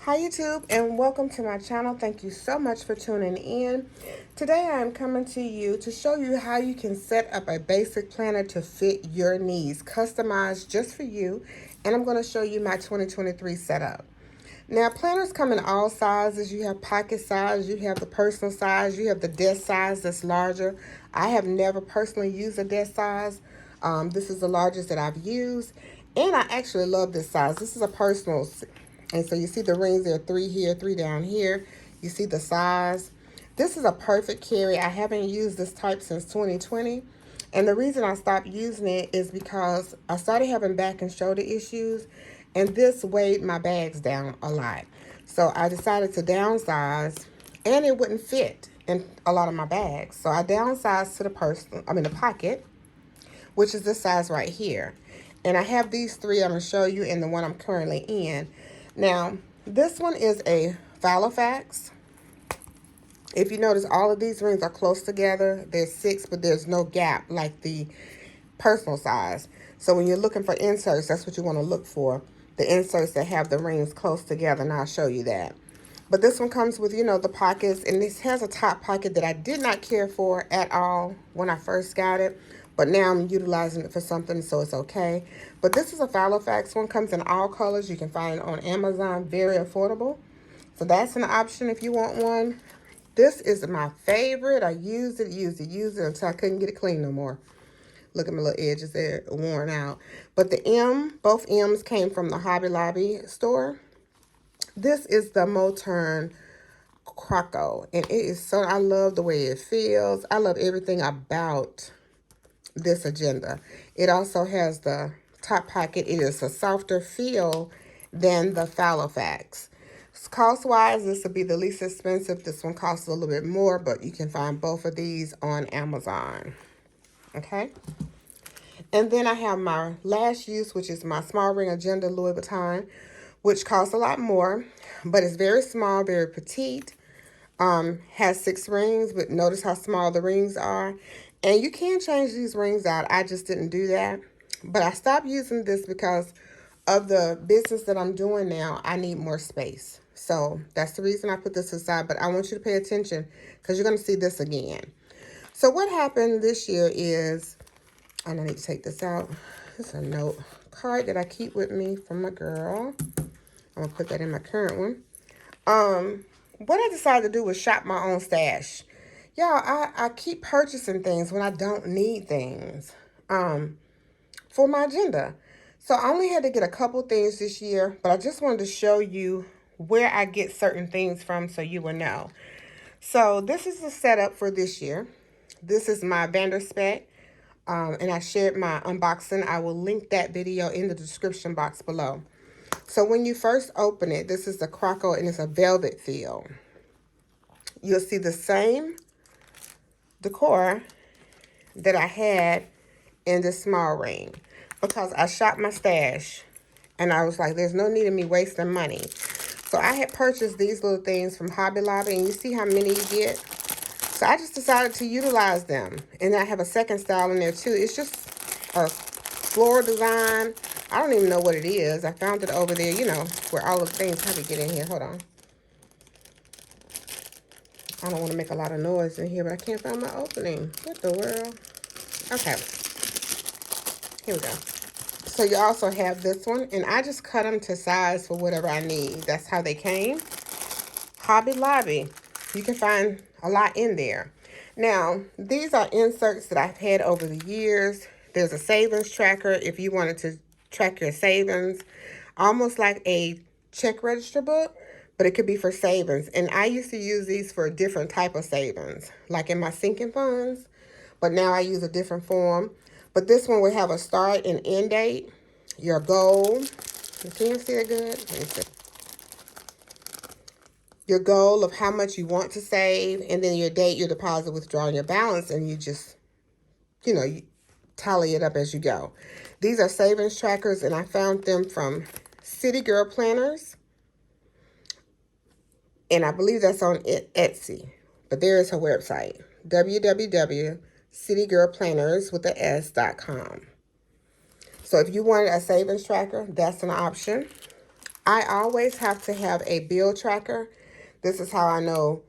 Hi YouTube and welcome to my channel. Thank you so much for tuning in. Today I am coming to you to show you how you can set up a basic planner to fit your needs, customized just for you, and I'm going to show you my 2023 setup. Now planners come in all sizes. You have pocket size, you have the personal size, you have the desk size that's larger. I have never personally used a desk size. This is the largest that I've used, and I actually love this size. This is a personal. And so you see the rings, there are 3 here, 3 down here. You see the size. This is a perfect carry. I haven't used this type since 2020. And the reason I stopped using it is because I started having back and shoulder issues. And this weighed my bags down a lot. So I decided to downsize. And it wouldn't fit in a lot of my bags. So I downsized to the pocket, which is this size right here. And I have these 3 I'm going to show you and the one I'm currently in. Now, this one is a Filofax. If you notice, all of these rings are close together. There's 6, but there's no gap like the personal size. So when you're looking for inserts, that's what you want to look for. The inserts that have the rings close together, and I'll show you that. But this one comes with, the pockets, and this has a top pocket that I did not care for at all when I first got it. But now I'm utilizing it for something, so it's okay. But this is a Filofax one. Comes in all colors. You can find it on Amazon. Very affordable. So that's an option if you want one. This is my favorite. I used it until I couldn't get it clean no more. Look at my little edges there, worn out. But both M's came from the Hobby Lobby store. This is the Moturn Croco. And it is I love the way it feels. I love everything about this agenda. It also has the top pocket. It is a softer feel than the Filofax. Cost-wise, this would be the least expensive. This one costs a little bit more, but you can find both of these on Amazon. Okay? And then I have my last use, which is my small ring agenda Louis Vuitton, which costs a lot more, but it's very small, very petite. Has 6 rings, but notice how small the rings are. And you can change these rings out. I just didn't do that. But I stopped using this because of the business that I'm doing now. I need more space. So that's the reason I put this aside. But I want you to pay attention because you're going to see this again. So what happened this year is, and I need to take this out. This is a note card that I keep with me from my girl. I'm going to put that in my current one. What I decided to do was shop my own stash. Y'all, I keep purchasing things when I don't need things for my agenda. So I only had to get a couple things this year, but I just wanted to show you where I get certain things from so you will know. So this is the setup for this year. This is my Spek, and I shared my unboxing. I will link that video in the description box below. So when you first open it, this is the Croco, and it's a velvet feel. You'll see the same decor that I had in this small ring because I shopped my stash and I was like, there's no need in me wasting money. So I had purchased these little things from Hobby Lobby, and you see how many you get. So I just decided to utilize them, and I have a second style in there too. It's just a floral design. I don't even know what it is. I found it over there, where all the things. How to get in here? Hold on. I don't want to make a lot of noise in here, but I can't find my opening. What the world? Okay. Here we go. So you also have this one, and I just cut them to size for whatever I need. That's how they came. Hobby Lobby. You can find a lot in there. Now, these are inserts that I've had over the years. There's a savings tracker if you wanted to track your savings. Almost like a check register book, but it could be for savings. And I used to use these for a different type of savings, like in my sinking funds. But now I use a different form. But this one will have a start and end date, your goal. Can you see it good? Let me see. Your goal of how much you want to save, and then your date, your deposit, withdrawal, and your balance, and you just, you tally it up as you go. These are savings trackers, and I found them from City Girl Planners. And I believe that's on Etsy. But there is her website, www.citygirlplanners.com. So if you wanted a savings tracker, that's an option. I always have to have a bill tracker. This is how I know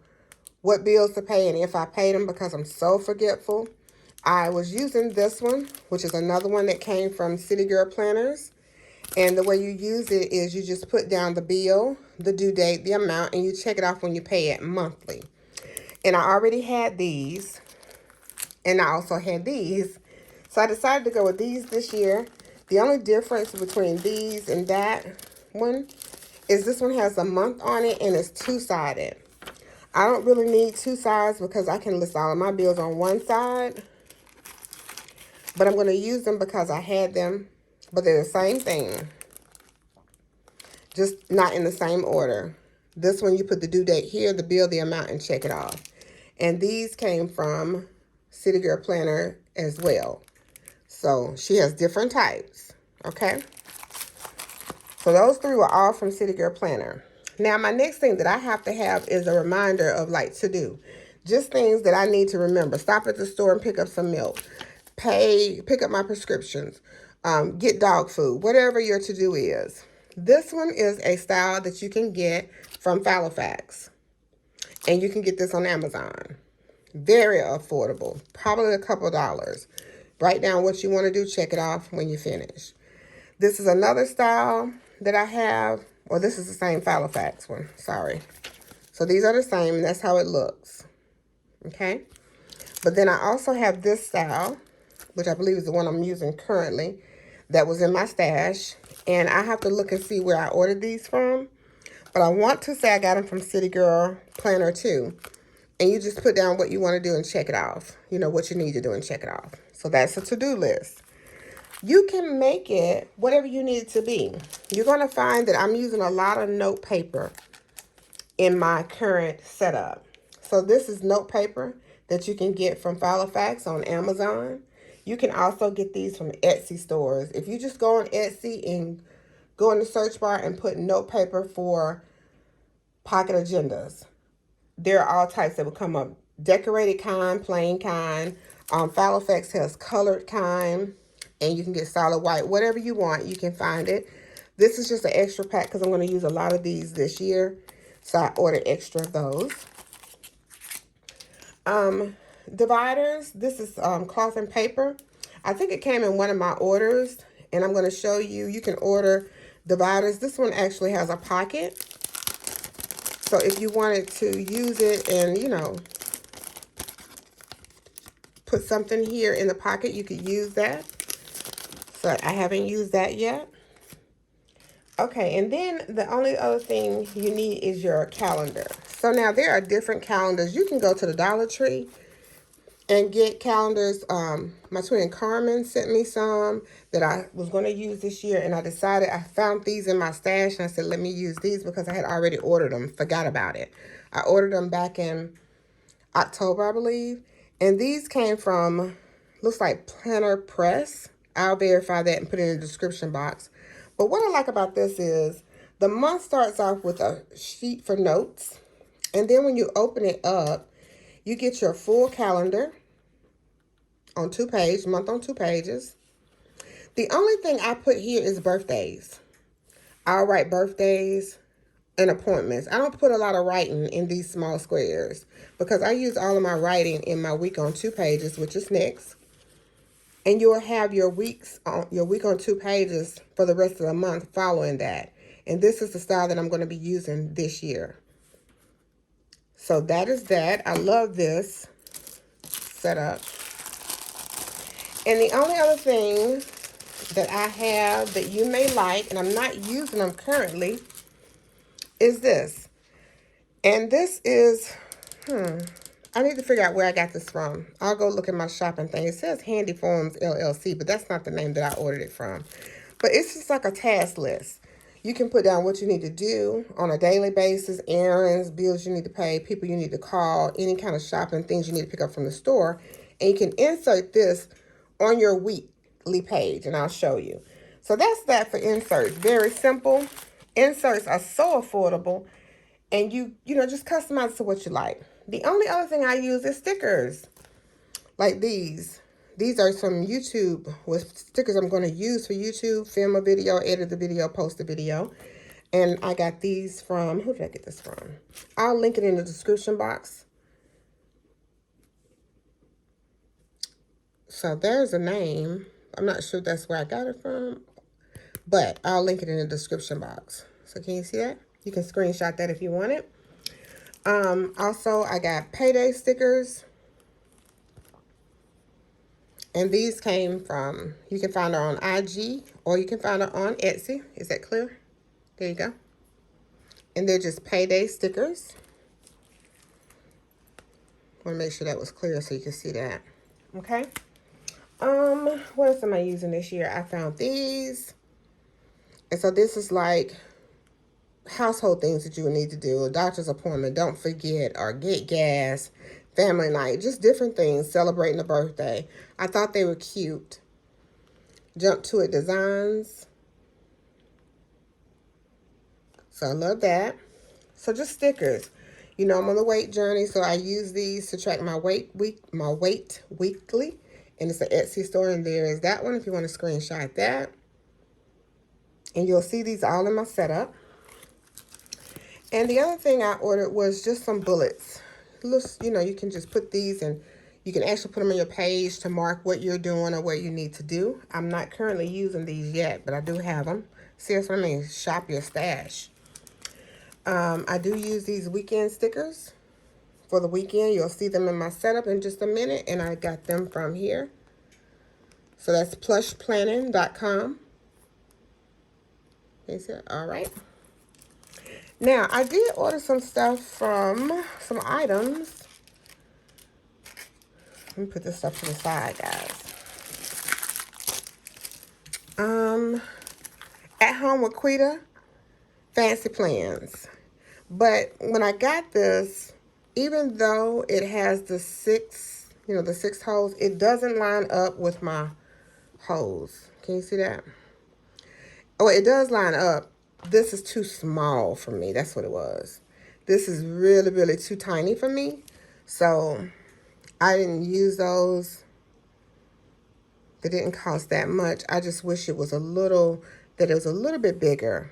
what bills to pay and if I paid them, because I'm so forgetful. I was using this one, which is another one that came from City Girl Planners. And the way you use it is you just put down the bill, the due date, the amount, and you check it off when you pay it monthly. And I already had these, and I also had these. So I decided to go with these this year. The only difference between these and that one is this one has a month on it and it's two-sided. I don't really need two sides because I can list all of my bills on one side. But I'm going to use them because I had them, but they're the same thing. Just not in the same order. This one, you put the due date here, the bill, the amount, and check it off. And these came from City Girl Planner as well. So she has different types, okay? So those three were all from City Girl Planner. Now, my next thing that I have to have is a reminder of like to do. Just things that I need to remember. Stop at the store and pick up some milk. Pick up my prescriptions. Get dog food. Whatever your to-do is. This one is a style that you can get from Halifax. And you can get this on Amazon. Very affordable. Probably a couple dollars. Write down what you want to do. Check it off when you finish. This is another style that I have. Well, this is the same Halifax one. Sorry. So these are the same. And that's how it looks. Okay. But then I also have this style, which I believe is the one I'm using currently, that was in my stash. And I have to look and see where I ordered these from. But I want to say I got them from City Girl Planner too. And you just put down what you want to do and check it off. You know, what you need to do and check it off. So that's a to-do list. You can make it whatever you need it to be. You're going to find that I'm using a lot of note paper in my current setup. So this is note paper that you can get from Halifax on Amazon. You can also get these from Etsy stores. If you just go on Etsy and go in the search bar and put note paper for pocket agendas, there are all types that will come up. Decorated kind, plain kind. Halifax has colored kind. And you can get solid white. Whatever you want, you can find it. This is just an extra pack because I'm going to use a lot of these this year. So I ordered extra of those. Dividers. This is cloth and paper. I think it came in one of my orders. And I'm going to show you. You can order dividers. This one actually has a pocket. So if you wanted to use it and, you know, put something here in the pocket, you could use that. So I haven't used that yet. Okay, and then the only other thing you need is your calendar. So now there are different calendars. You can go to the Dollar Tree and get calendars. My twin Carmen sent me some that I was going to use this year, and I decided I found these in my stash, and I said, let me use these because I had already ordered them. Forgot about it. I ordered them back in October, I believe, and these came from, looks like Planner Press. I'll verify that and put it in the description box. But what I like about this is the month starts off with a sheet for notes. And then when you open it up, you get your full calendar on 2 pages, month on 2 pages. The only thing I put here is birthdays. I'll write birthdays and appointments. I don't put a lot of writing in these small squares because I use all of my writing in my week on 2 pages, which is next. And you'll have your week on 2 pages for the rest of the month following that. And this is the style that I'm going to be using this year. So that is that. I love this setup. And the only other thing that I have that you may like, and I'm not using them currently, is this. And this is, I need to figure out where I got this from. I'll go look at my shopping thing. It says Handy Forms LLC, but that's not the name that I ordered it from. But it's just like a task list. You can put down what you need to do on a daily basis, errands, bills you need to pay, people you need to call, any kind of shopping, things you need to pick up from the store. And you can insert this on your weekly page, and I'll show you. So that's that for inserts. Very simple. Inserts are so affordable, and you know, just customize it to what you like. The only other thing I use is stickers, like these. These are from YouTube with stickers I'm going to use for YouTube, film a video, edit the video, post the video. And I got these from, who did I get this from? I'll link it in the description box. So there's a name. I'm not sure that's where I got it from, but I'll link it in the description box. So can you see that? You can screenshot that if you want it. Also, I got payday stickers. And these came from, you can find her on IG or you can find her on Etsy. Is that clear? There you go. And they're just payday stickers. I want to make sure that was clear so you can see that. Okay. What else am I using this year? I found these. And so this is like household things that you would need to do. A doctor's appointment, don't forget, or get gas, family night, just different things, celebrating a birthday. I thought they were cute. Jump to it designs. So I love that. So just stickers. You know, I'm on the weight journey, so I use these to track my weight weekly. And it's an Etsy store, and there is that one if you want to screenshot that. And you'll see these all in my setup. And the other thing I ordered was just some bullets. You know, you can just put these and you can actually put them on your page to mark what you're doing or what you need to do. I'm not currently using these yet, but I do have them. See, that's what I mean, shop your stash. I do use these weekend stickers for the weekend. You'll see them in my setup in just a minute, and I got them from here. So that's plushplanning.com. All right. Now, I did order some stuff from some items. Let me put this stuff to the side, guys. At Home with Quita, Fancy Plans. But when I got this, even though it has the six holes, it doesn't line up with my holes. Can you see that? Oh, it does line up. This is too small for me. That's what it was. This is really, really too tiny for me. So I didn't use those. They didn't cost that much. I just wish it was a little bit bigger.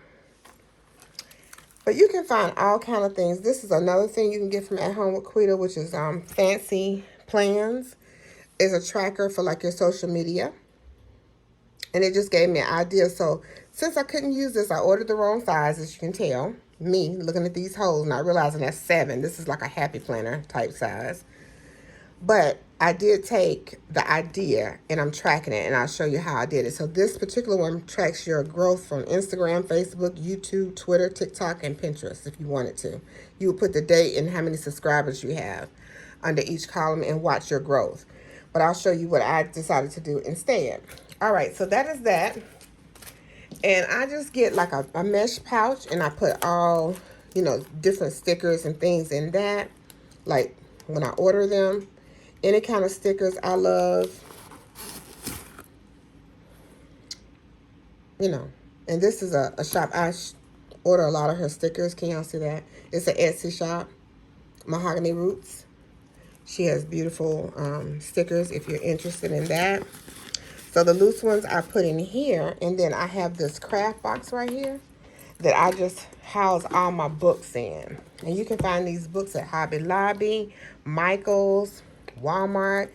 But you can find all kind of things. This is another thing you can get from At Home with Quita, which is Fancy Plans. It's a tracker for like your social media. And it just gave me an idea. So since I couldn't use this, I ordered the wrong size, as you can tell. Me looking at these holes, not realizing that's 7. This is like a happy planner type size. But I did take the idea and I'm tracking it, and I'll show you how I did it. So this particular one tracks your growth from Instagram, Facebook, YouTube, Twitter, TikTok, and Pinterest if you wanted to. You would put the date and how many subscribers you have under each column and watch your growth. But I'll show you what I decided to do instead. All right, so that is that. And I just get like a mesh pouch, and I put all, different stickers and things in that. Like when I order them. Any kind of stickers I love. And this is a shop. I order a lot of her stickers. Can y'all see that? It's an Etsy shop. Mahogany Roots. She has beautiful stickers if you're interested in that. So the loose ones I put in here. And then I have this craft box right here that I just house all my books in. And you can find these books at Hobby Lobby, Michael's, Walmart,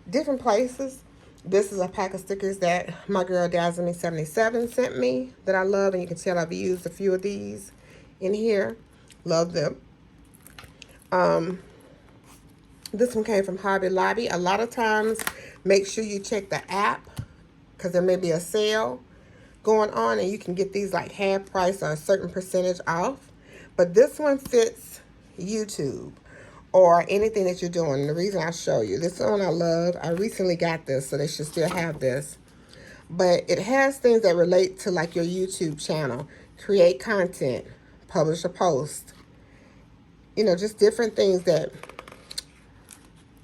different places. This is a pack of stickers that my girl Dazzle77 sent me that I love. And you can tell I've used a few of these in here. Love them. This one came from Hobby Lobby. A lot of times, make sure you check the app because there may be a sale going on and you can get these like half price or a certain percentage off. But this one fits YouTube or anything that you're doing. The reason I'll show you. This one I love. I recently got this, so they should still have this. But it has things that relate to like your YouTube channel. Create content. Publish a post. Just different things that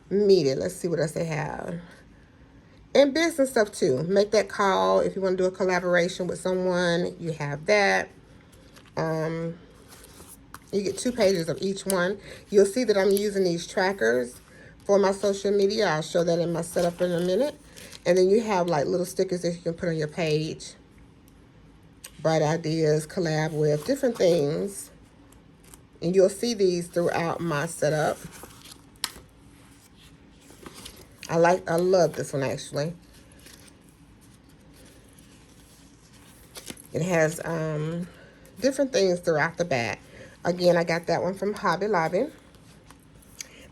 meet it. Let's see what else they have. And business stuff too. Make that call if you want to do a collaboration with someone. You have that. You get 2 pages of each one. You'll see that I'm using these trackers for my social media. I'll show that in my setup in a minute. And then you have like little stickers that you can put on your page. bright ideas, collab with, different things. And you'll see these throughout my setup. I love this one actually. It has different things throughout the back. Again, I got that one from Hobby Lobby.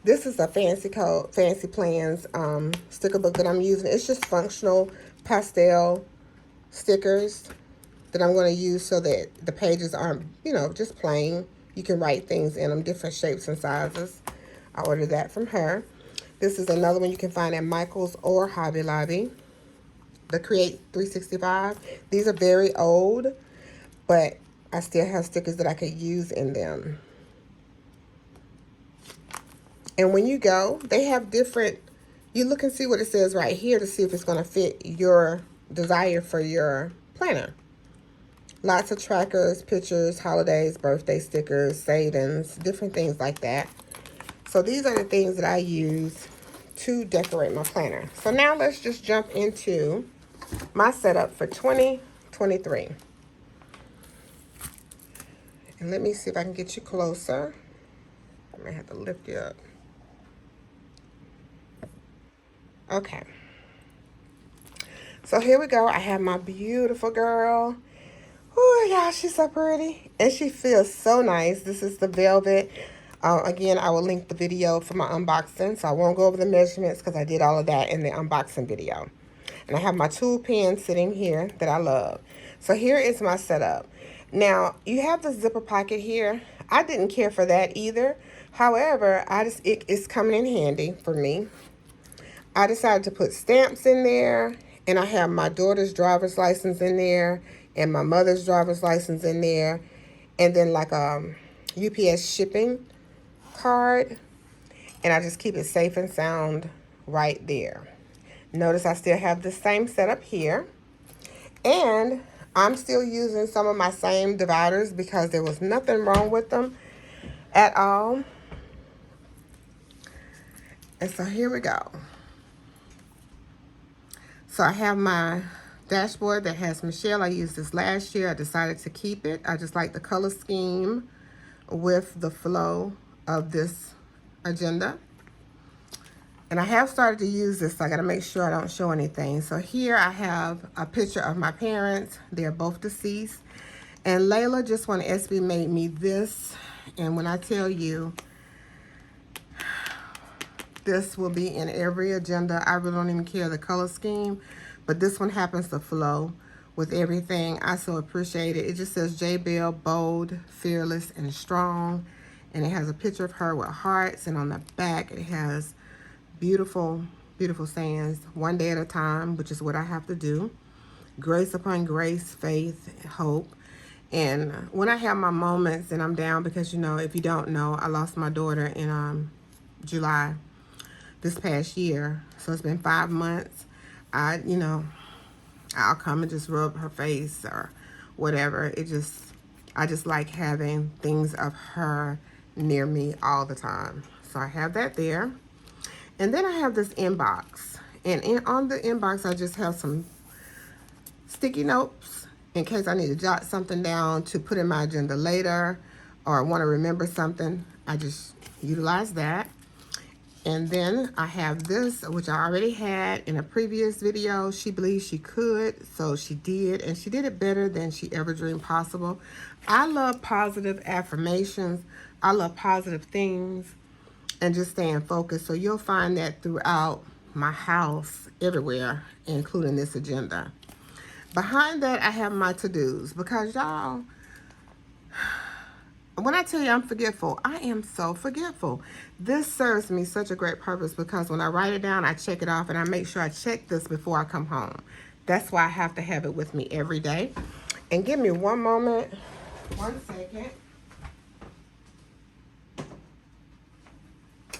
This is a Fancy Plans sticker book that I'm using. It's just functional pastel stickers that I'm going to use so that the pages aren't, you know, just plain. You can write things in them, different shapes and sizes. I ordered that from her. This is another one you can find at Michael's or Hobby Lobby. The Create 365. These are very old, but I still have stickers that I could use in them. And when you go, they have different, you look and see what it says right here to see if it's going to fit your desire for your planner. Lots of trackers, pictures, holidays, birthday stickers, savings, different things like that. So these are the things that I use to decorate my planner. So now let's just jump into my setup for 2023. And let me see if I can get you closer. I may have to lift you up. Okay. So here we go. I have my beautiful girl. Oh, y'all, she's so pretty. And she feels so nice. This is the velvet. Again, I will link the video for my unboxing. So I won't go over the measurements because I did all of that in the unboxing video. And I have my tool pen sitting here that I love. So here is my setup. Now, you have the zipper pocket here. I didn't care for that either. However, it's coming in handy for me. I decided to put stamps in there. And I have my daughter's driver's license in there. And my mother's driver's license in there. And then like a UPS shipping card. And I just keep it safe and sound right there. Notice I still have the same setup here. And I'm still using some of my same dividers because there was nothing wrong with them at all. And so here we go. So I have my dashboard that has Michelle. I used this last year. I decided to keep it. I just like the color scheme with the flow of this agenda. And I have started to use this, so I got to make sure I don't show anything. So here I have a picture of my parents. They're both deceased. And Layla just won SB made me this. And when I tell you, this will be in every agenda. I really don't even care the color scheme. But this one happens to flow with everything. I so appreciate it. It just says J. Bell, bold, fearless, and strong. And it has a picture of her with hearts. And on the back, it has beautiful, beautiful sayings. One day at a time, which is what I have to do. Grace upon grace, faith, hope. And when I have my moments and I'm down, because, you know, if you don't know, I lost my daughter in July this past year. So it's been 5 months. I'll come and just rub her face or whatever. I just like having things of her near me all the time. So I have that there. And then I have this inbox. And on the inbox, I just have some sticky notes in case I need to jot something down to put in my agenda later or want to remember something. I just utilize that. And then I have this, which I already had in a previous video. She believes she could, so she did. And she did it better than she ever dreamed possible. I love positive affirmations. I love positive things. And just staying focused. So you'll find that throughout my house, everywhere, including this agenda. Behind that, I have my to-dos. Because y'all, when I tell you I'm forgetful, I am so forgetful. This serves me such a great purpose because when I write it down, I check it off. And I make sure I check this before I come home. That's why I have to have it with me every day. And give me one moment. 1 second.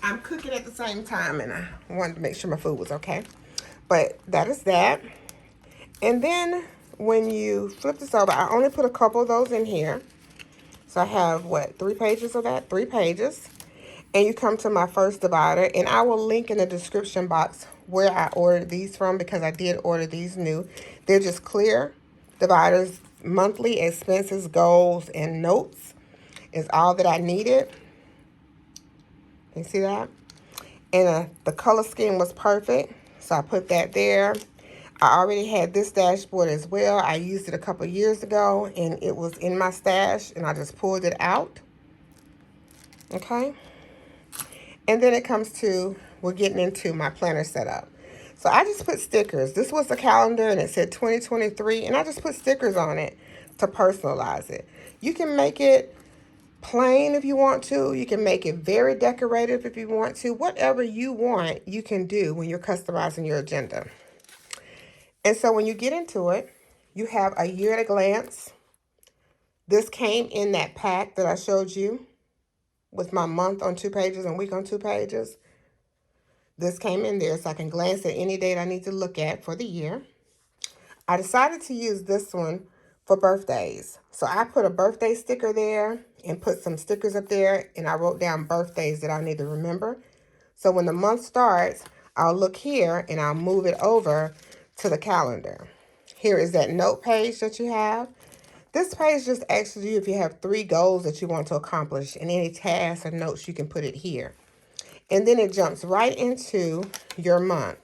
I'm cooking at the same time, and I wanted to make sure my food was okay. But that is that. And then when you flip this over, I only put a couple of those in here. So I have, what, 3 pages of that? 3 pages. And you come to my first divider, and I will link in the description box where I ordered these from because I did order these new. They're just clear dividers monthly expenses, goals, and notes is all that I needed. You see that? And the color scheme was perfect, so I put that there. I already had this dashboard as well. I used it a couple years ago, and it was in my stash, and I just pulled it out. Okay? And then it comes to, we're getting into my planner setup. So I just put stickers. This was the calendar, and it said 2023, and I just put stickers on it to personalize it. You can make it plain if you want to. You can make it very decorative if you want to. Whatever you want, you can do when you're customizing your agenda. And so when you get into it, you have a year at a glance. This came in that pack that I showed you with my month on 2 pages and week on 2 pages. This came in there so I can glance at any date I need to look at for the year. I decided to use this one for birthdays. So I put a birthday sticker there and put some stickers up there, and I wrote down birthdays that I need to remember. So when the month starts, I'll look here and I'll move it over to the calendar. Here is that note page that you have. This page just asks you if you have 3 goals that you want to accomplish, and any tasks or notes, you can put it here. And then it jumps right into your month.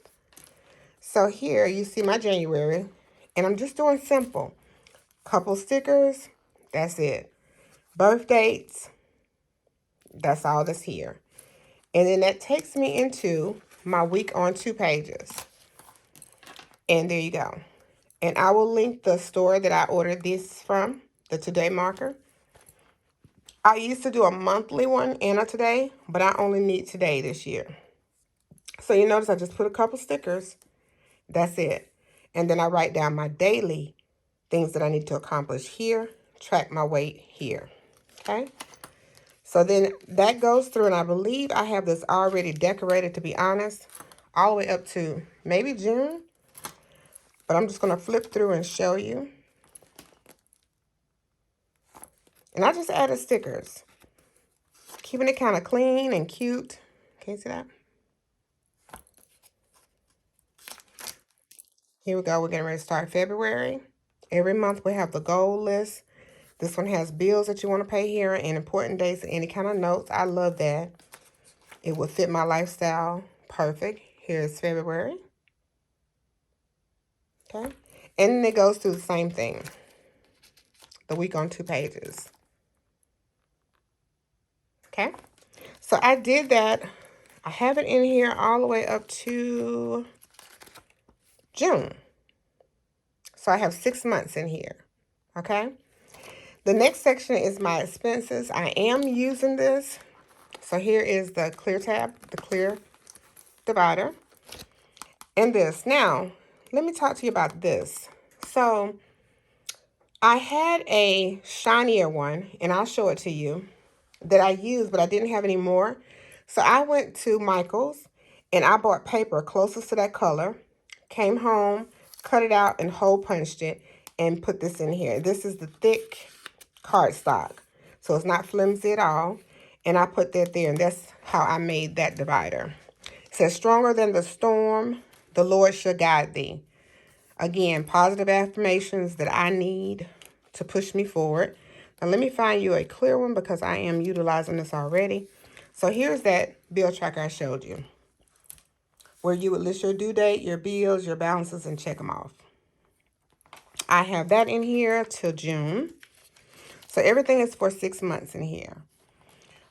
So here you see my January, and I'm just doing simple. Couple stickers, that's it. Birth dates, that's all that's here. And then that takes me into my week on 2 pages. And there you go. And I will link the store that I ordered this from, the Today marker. I used to do a monthly one and a today, but I only need today this year. So you notice I just put a couple stickers. That's it. And then I write down my daily things that I need to accomplish here, track my weight here. Okay? So then that goes through, and I believe I have this already decorated, to be honest, all the way up to maybe June. But I'm just going to flip through and show you. And I just added stickers, keeping it kind of clean and cute. Can you see that? Here we go. We're getting ready to start February. Every month we have the goal list. This one has bills that you want to pay here and important dates and any kind of notes. I love that. It will fit my lifestyle perfect. Here's February. Okay. And then it goes through the same thing. The week on 2 pages. Okay. So I did that. I have it in here all the way up to June. So I have 6 months in here. Okay. The next section is my expenses. I am using this. So here is the clear tab, the clear divider. And this. Now, let me talk to you about this. So I had a shinier one, and I'll show it to you, that I used, but I didn't have any more. So I went to Michael's, and I bought paper closest to that color, came home, cut it out, and hole punched it, and put this in here. This is the thick cardstock, so it's not flimsy at all. And I put that there, and that's how I made that divider. It says, stronger than the storm, the Lord shall guide thee. Again, positive affirmations that I need to push me forward. Now, let me find you a clear one because I am utilizing this already. So here's that bill tracker I showed you, where you would list your due date, your bills, your balances, and check them off. I have that in here till June. So everything is for 6 months in here.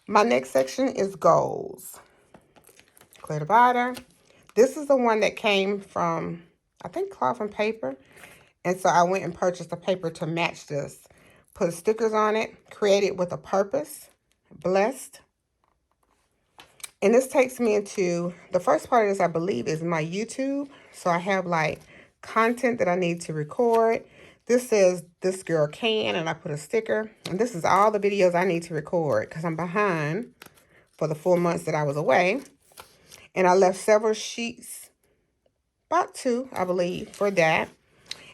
My next section is goals. Clear divider. This is the one that came from, I think, cloth and paper. And so I went and purchased a paper to match this. Put stickers on it, created with a purpose, blessed. And this takes me into, the first part of this, I believe, is my YouTube. So I have like content that I need to record. This says, this girl can, and I put a sticker. And this is all the videos I need to record because I'm behind for the 4 months that I was away. And I left several sheets, about 2, I believe, for that.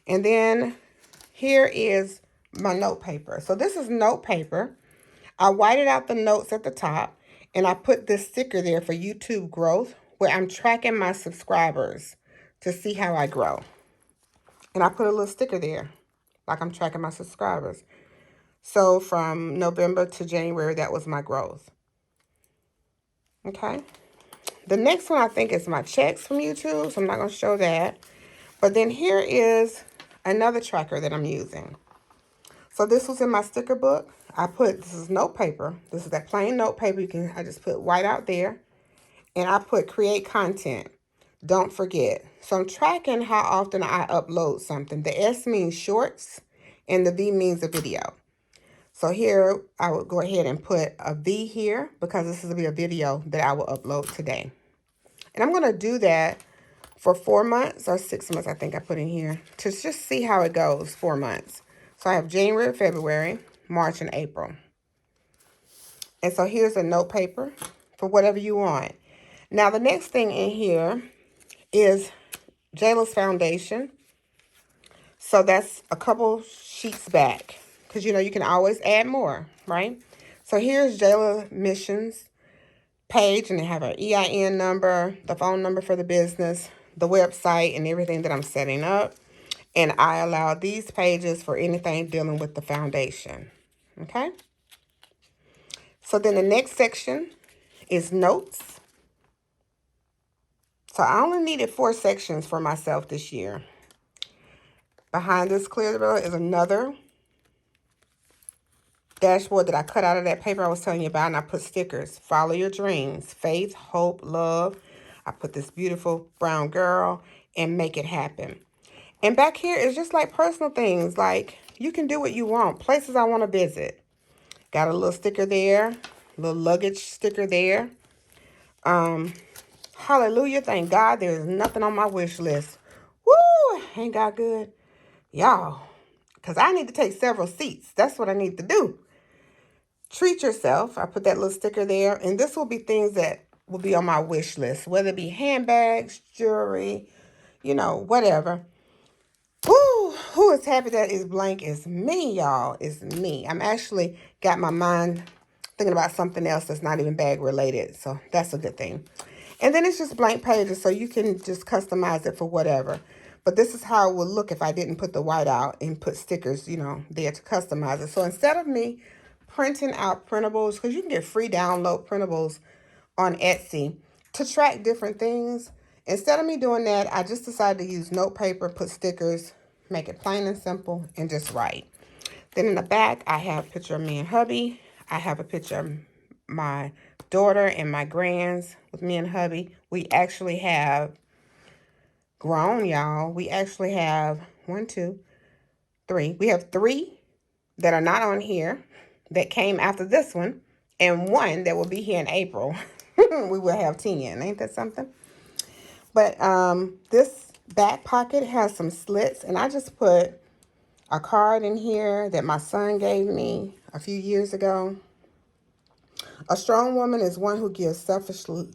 And then here is my note paper. So this is note paper. I whited out the notes at the top, and I put this sticker there for YouTube growth, where I'm tracking my subscribers to see how I grow. And I put a little sticker there, like I'm tracking my subscribers. So from November to January, that was my growth. Okay. The next one I think is my checks from YouTube, so I'm not going to show that. But then here is another tracker that I'm using. So this was in my sticker book. This is note paper. This is that plain note paper. I just put white out there. And I put create content. Don't forget. So I'm tracking how often I upload something. The S means shorts and the V means a video. So here I would go ahead and put a V here because this is going to be a video that I will upload today. And I'm going to do that for 4 months or 6 months, I think I put in here, to just see how it goes, 4 months. So I have January, February, March, and April. And so here's a note paper for whatever you want. Now, the next thing in here is Jayla's foundation. So that's a couple sheets back because, you know, you can always add more, right? So here's Jayla Missions page, and they have her EIN number, the phone number for the business, the website, and everything that I'm setting up. And I allow these pages for anything dealing with the foundation, okay? So then the next section is notes. So I only needed 4 sections for myself this year. Behind this clear bill is another dashboard that I cut out of that paper I was telling you about, and I put stickers. Follow your dreams, faith, hope, love. I put this beautiful brown girl and make it happen. And back here is just like personal things, like you can do what you want, places I want to visit. Got a little sticker there, little luggage sticker there. Hallelujah, thank God there's nothing on my wish list. Woo, ain't God good? Y'all, because I need to take several seats. That's what I need to do. Treat yourself. I put that little sticker there. And this will be things that will be on my wish list, whether it be handbags, jewelry, you know, whatever. Woo, who is happy that is blank is me, y'all. It's me. I'm actually got my mind thinking about something else that's not even bag related. So that's a good thing. And then it's just blank pages, so you can just customize it for whatever. But this is how it would look if I didn't put the white out and put stickers, you know, there to customize it. So instead of me printing out printables, because you can get free download printables on Etsy to track different things. Instead of me doing that, I just decided to use note paper, put stickers, make it plain and simple, and just write. Then in the back, I have a picture of me and hubby. I have a picture of my daughter and my grands with me and hubby. We actually have grown, y'all. We actually have 1, 2, 3. We have 3 that are not on here that came after this one, and 1 that will be here in April. We will have 10. Ain't that something? But this back pocket has some slits, and I just put a card in here that my son gave me a few years ago. A strong woman is one who gives selflessly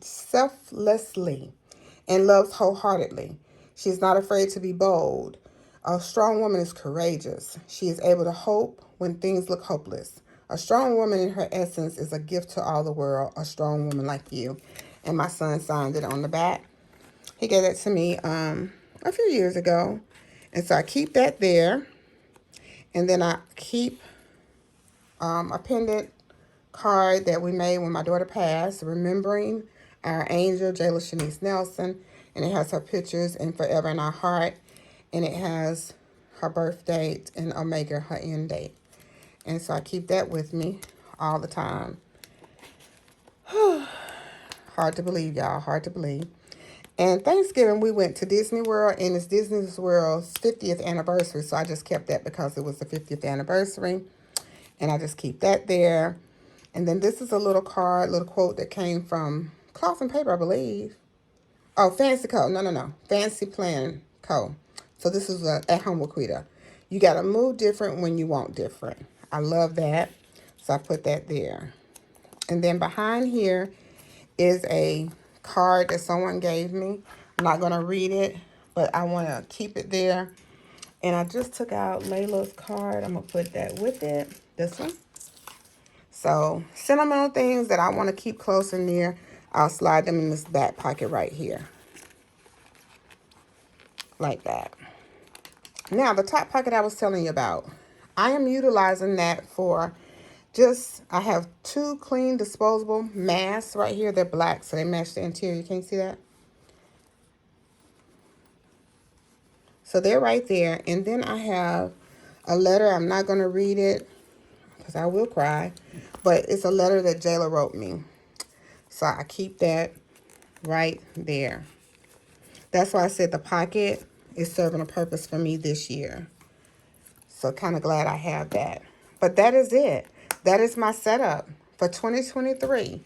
and loves wholeheartedly. She is not afraid to be bold. A strong woman is courageous. She is able to hope when things look hopeless. A strong woman in her essence is a gift to all the world. A strong woman like you. And my son signed it on the back. He gave that to me a few years ago. And so I keep that there. And then I keep a pendant card that we made when my daughter passed, remembering our angel, Jayla Shanice Nelson. And it has her pictures and forever in our heart. And it has her birth date and Omega, her end date. And so I keep that with me all the time. Hard to believe, y'all. Hard to believe. And Thanksgiving, we went to Disney World, and it's Disney World's 50th anniversary. So I just kept that because it was the 50th anniversary. And I just keep that there. And then this is a little card, little quote that came from Cloth and Paper, I believe. Oh, Fancy Co. No. Fancy Plan Co. So this is a At Home with Quita. You got to move different when you want different. I love that. So I put that there. And then behind here is a card that someone gave me. I'm not going to read it, but I want to keep it there. And I just took out Layla's card. I'm going to put that with it. This one. So sentimental things that I want to keep close and near, I'll slide them in this back pocket right here. Like that. Now, the top pocket I was telling you about, I am utilizing that for I have 2 clean disposable masks right here. They're black, so they match the interior. You can't see that? So they're right there. And then I have a letter. I'm not going to read it because I will cry. But it's a letter that Jayla wrote me. So I keep that right there. That's why I said the pocket is serving a purpose for me this year. So kind of glad I have that. But that is it. That is my setup for 2023.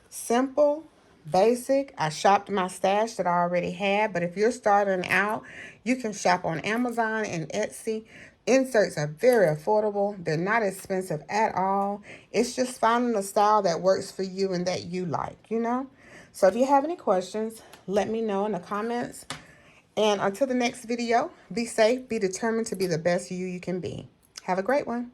Simple, basic. I shopped my stash that I already had. But if you're starting out, you can shop on Amazon and Etsy. Inserts are very affordable. They're not expensive at all. It's just finding a style that works for you and that you like, you know? So if you have any questions, let me know in the comments. And until the next video, be safe, be determined to be the best you can be. Have a great one.